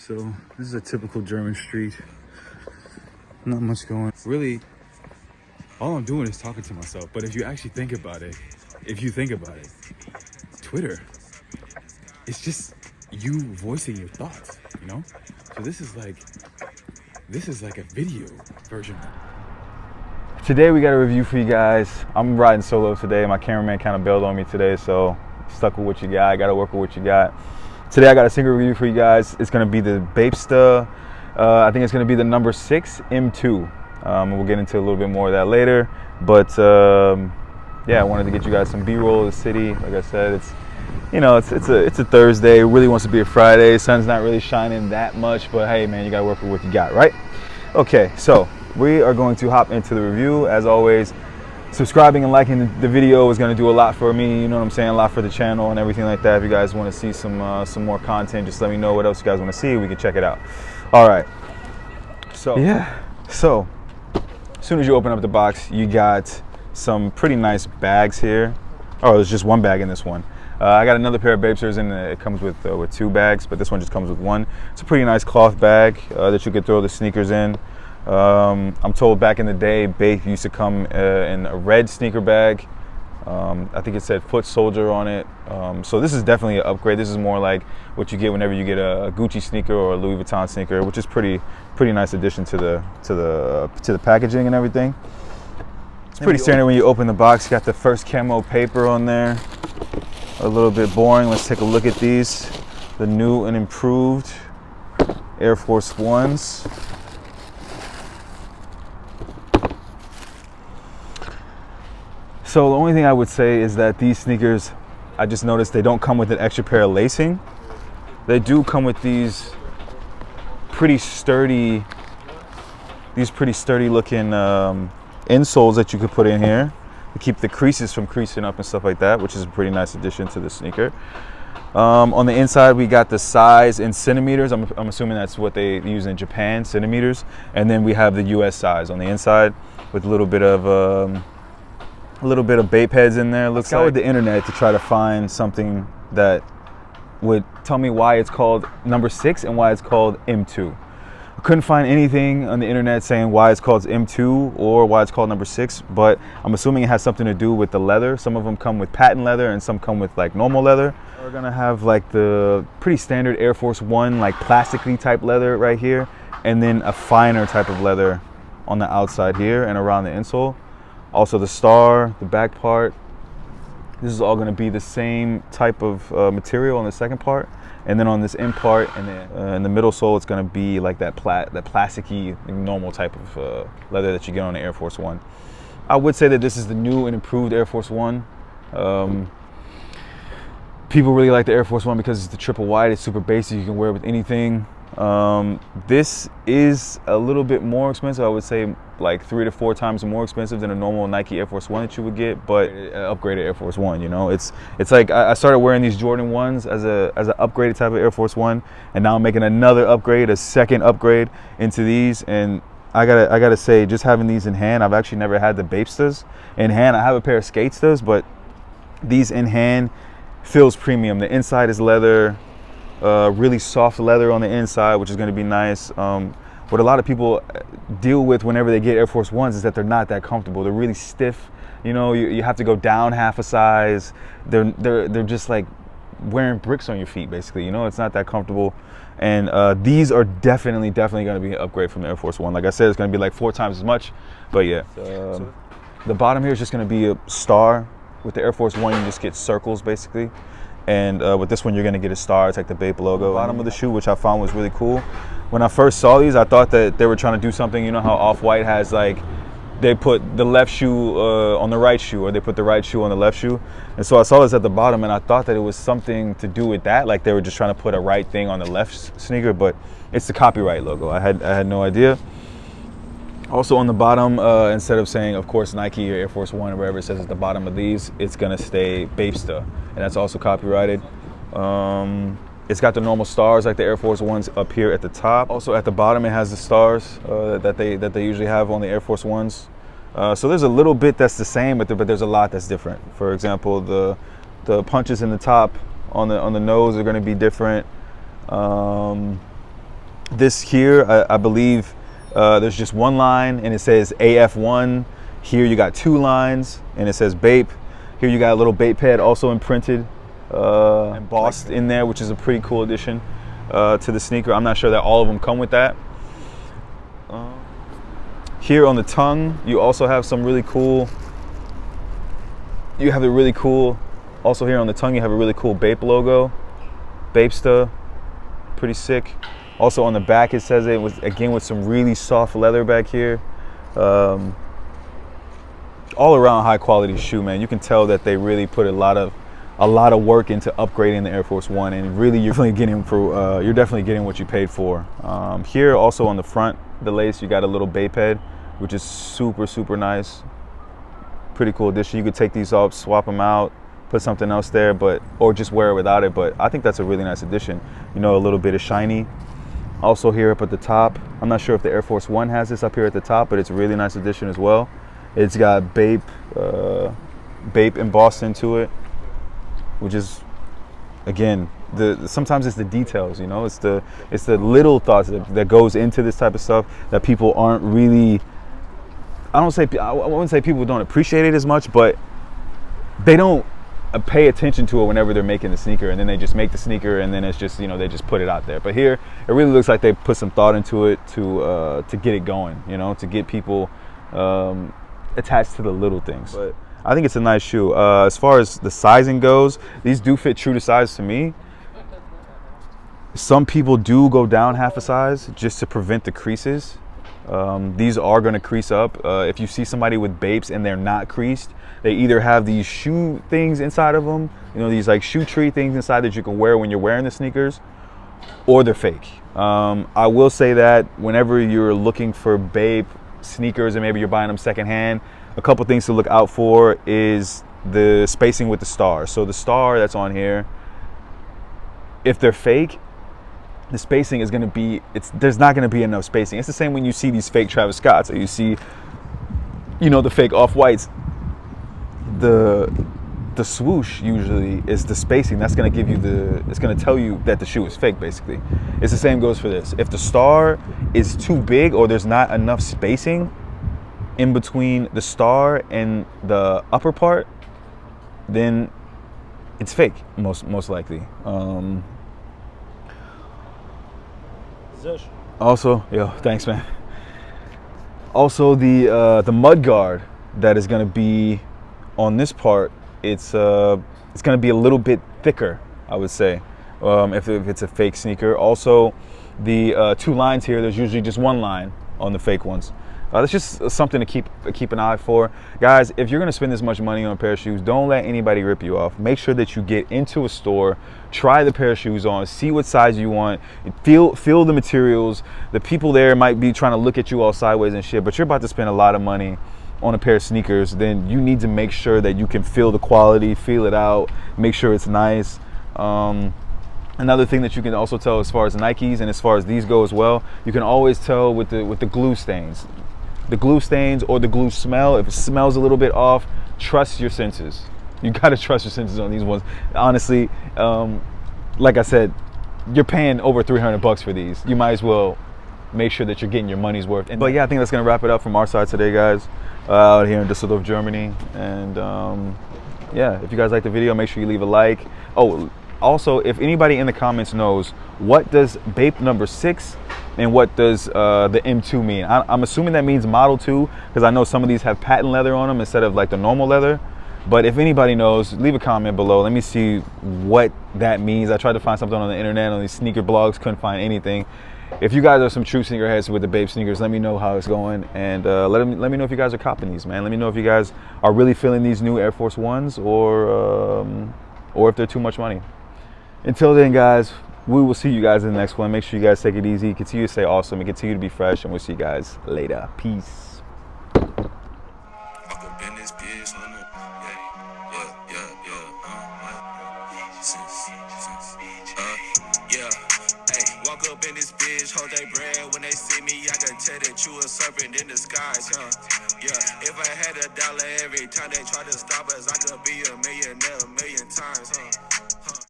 So this is a typical German street. Not much going. Really, all I'm doing is talking to myself. But if you actually think about it, Twitter, it's just you voicing your thoughts, you know? So this is like a video version. Today we got a review for you guys. I'm riding solo today. My cameraman kind of bailed on me today, so stuck with what you got. I got to work with what you got. Today I got a single review for you guys. It's going to be the Bape Sta. I think it's going to be the number 6 M2. We'll get into a little bit more of that later. But yeah, I wanted to get you guys some B-roll of the city. Like I said, it's a Thursday. It really wants to be a Friday. Sun's not really shining that much, but hey man, you got to work with what you got, right? Okay, so we are going to hop into the review. As always, subscribing and liking the video is going to do a lot for me, you know what I'm saying, a lot for the channel and everything like that. If you guys want to see some more content, just let me know what else you guys want to see. We can check it out. All right, so yeah, so as soon as you open up the box, you got some pretty nice bags here. Oh, there's just one bag in this one. I got another pair of Bape Stas, and it comes with 2 bags, but this one just comes with 1. It's a pretty nice cloth bag that you could throw the sneakers in. I'm told back in the day, Bape used to come in a red sneaker bag. I think it said Foot Soldier on it. So this is definitely an upgrade. This is more like what you get whenever you get a Gucci sneaker or a Louis Vuitton sneaker, which is pretty nice addition to the packaging and everything. It's pretty standard when you open the box. You got the first camo paper on there. A little bit boring. Let's take a look at these. The new and improved Air Force Ones. So the only thing I would say is that these sneakers, I just noticed they don't come with an extra pair of lacing. They do come with these pretty sturdy looking insoles that you could put in here to keep the creases from creasing up and stuff like that, which is a pretty nice addition to the sneaker. On the inside, we got the size in centimeters. I'm assuming that's what they use in Japan, centimeters. And then we have the US size on the inside with a little bit of Bape heads in there. Let's go with the internet to try to find something that would tell me why it's called number 6 and why it's called M2. I couldn't find anything on the internet saying why it's called M2 or why it's called number 6, but I'm assuming it has something to do with the leather. Some of them come with patent leather and some come with like normal leather. We're gonna have like the pretty standard Air Force One, like plastically type leather right here, and then a finer type of leather on the outside here and around the insole. Also the star, the back part, this is all going to be the same type of material on the second part, and then on this end part and then in the middle sole, it's going to be like that plasticky normal type of leather that you get on the Air Force One. I would say that this is the new and improved Air Force One. People really like the Air Force One because it's the triple wide. It's super basic. You can wear it with anything. This is a little bit more expensive. I would say like 3 to 4 times more expensive than a normal Nike Air Force One that you would get, but an upgraded Air Force One, you know. It's like I started wearing these Jordan 1s as an upgraded type of Air Force One, and now I'm making another upgrade, a second upgrade into these. And I gotta say, just having these in hand, I've actually never had the Bape Stas in hand. I have a pair of Skate Stas, but these in hand feels premium. The inside is leather. Really soft leather on the inside, which is going to be nice. What a lot of people deal with whenever they get Air Force Ones is that they're not that comfortable. They're really stiff. You know, you have to go down half a size. They're just like wearing bricks on your feet, basically. You know, it's not that comfortable. And these are definitely going to be an upgrade from the Air Force One. Like I said, it's going to be like 4 times as much. But yeah, the bottom here is just going to be a star. With the Air Force One, you just get circles, basically. And with this one, you're gonna get a star. It's like the Bape logo. Bottom of the shoe, which I found was really cool. When I first saw these, I thought that they were trying to do something. You know how Off-White has like, they put the left shoe on the right shoe, or they put the right shoe on the left shoe. And so I saw this at the bottom, and I thought that it was something to do with that. Like they were just trying to put a right thing on the left sneaker, but it's the copyright logo. I had no idea. Also on the bottom, instead of saying, of course, Nike or Air Force One or wherever it says at the bottom of these, it's gonna stay Bape Sta, and that's also copyrighted. It's got the normal stars like the Air Force Ones up here at the top. Also at the bottom, it has the stars that they usually have on the Air Force Ones. So there's a little bit that's the same, but there's a lot that's different. For example, the punches in the top on the nose are gonna be different. This here, I believe there's just one line and it says AF1. Here you got 2 lines and it says Bape. Here you got a little Bape pad also imprinted, embossed in there, which is a pretty cool addition to the sneaker. I'm not sure that all of them come with that. Here on the tongue, you also have some really cool, also here on the tongue you have a really cool Bape logo, Bape Sta, pretty sick. Also on the back it says it was, again, with some really soft leather back here. All around high quality shoe, man. You can tell that they really put a lot of work into upgrading the Air Force One, and really you're definitely getting what you paid for. Here also on the front, the lace, you got a little Bape head, which is super nice. Pretty cool addition. You could take these off, swap them out, put something else there, or just wear it without it. But I think that's a really nice addition. You know, a little bit of shiny. Also here up at the top, I'm not sure if the Air Force One has this up here at the top, but it's a really nice addition as well. It's got Bape embossed into it, which is, again, sometimes it's the details, you know, it's the little thoughts that goes into this type of stuff that people aren't really, I wouldn't say people don't appreciate it as much, but they don't pay attention to it whenever they're making the sneaker, and then they just make the sneaker and then it's just, you know, they just put it out there. But here it really looks like they put some thought into it to get it going, you know, to get people attached to the little things. But I think it's a nice shoe. As far as the sizing goes, these do fit true to size to me. Some people do go down half a size just to prevent the creases. These are going to crease up. If you see somebody with Bapes and they're not creased, they either have these shoe things inside of them, you know, these like shoe tree things inside that you can wear when you're wearing the sneakers, or they're fake. I will say that whenever you're looking for Bape sneakers and maybe you're buying them secondhand, a couple things to look out for is the spacing with the star. So the star that's on here, if they're fake, the spacing is going to be, there's not going to be enough spacing. It's the same when you see these fake Travis Scotts, or you see, you know, the fake Off-Whites. The swoosh usually is the spacing that's going to give you it's going to tell you that the shoe is fake, basically. It's the same goes for this. If the star is too big or there's not enough spacing in between the star and the upper part, then it's fake, most likely. Also, thanks, man. Also, the mud guard that is going to be on this part, it's going to be a little bit thicker, I would say, if it's a fake sneaker. Also, the 2 lines here, there's usually just 1 line on the fake ones. That's just something to keep an eye for. Guys, if you're going to spend this much money on a pair of shoes, don't let anybody rip you off. Make sure that you get into a store, try the pair of shoes on, see what size you want, feel the materials. The people there might be trying to look at you all sideways and shit, but you're about to spend a lot of money on a pair of sneakers. Then you need to make sure that you can feel the quality, feel it out, make sure it's nice. Another thing that you can also tell as far as Nikes and as far as these go as well, you can always tell with the glue stains. The glue stains or the glue smell, if it smells a little bit off, trust your senses. You gotta trust your senses on these ones. Honestly, like I said, you're paying over $300 for these. You might as well make sure that you're getting your money's worth. But yeah, I think that's gonna wrap it up from our side today, guys, out here in Düsseldorf, Germany. And yeah, if you guys like the video, make sure you leave a like. Oh, also, if anybody in the comments knows, what does Bape number 6 and what does the M2 mean? I'm assuming that means Model 2, because I know some of these have patent leather on them instead of like the normal leather. But if anybody knows, leave a comment below. Let me see what that means. I tried to find something on the internet, on these sneaker blogs, couldn't find anything. If you guys are some true sneakerheads with the Bape sneakers, let me know how it's going, and let me know if you guys are copping these, man. Let me know if you guys are really feeling these new Air Force Ones, or if they're too much money. Until then, guys, we will see you guys in the next one. Make sure you guys take it easy, continue to stay awesome, and continue to be fresh, and we'll see you guys later. Peace. Walk up in this bitch, hold they bread. When they see me, I can tell that you a serpent in disguise, huh? Yeah, if I had $1 every time they try to stop us, I could be a millionaire 1,000,000 times, huh?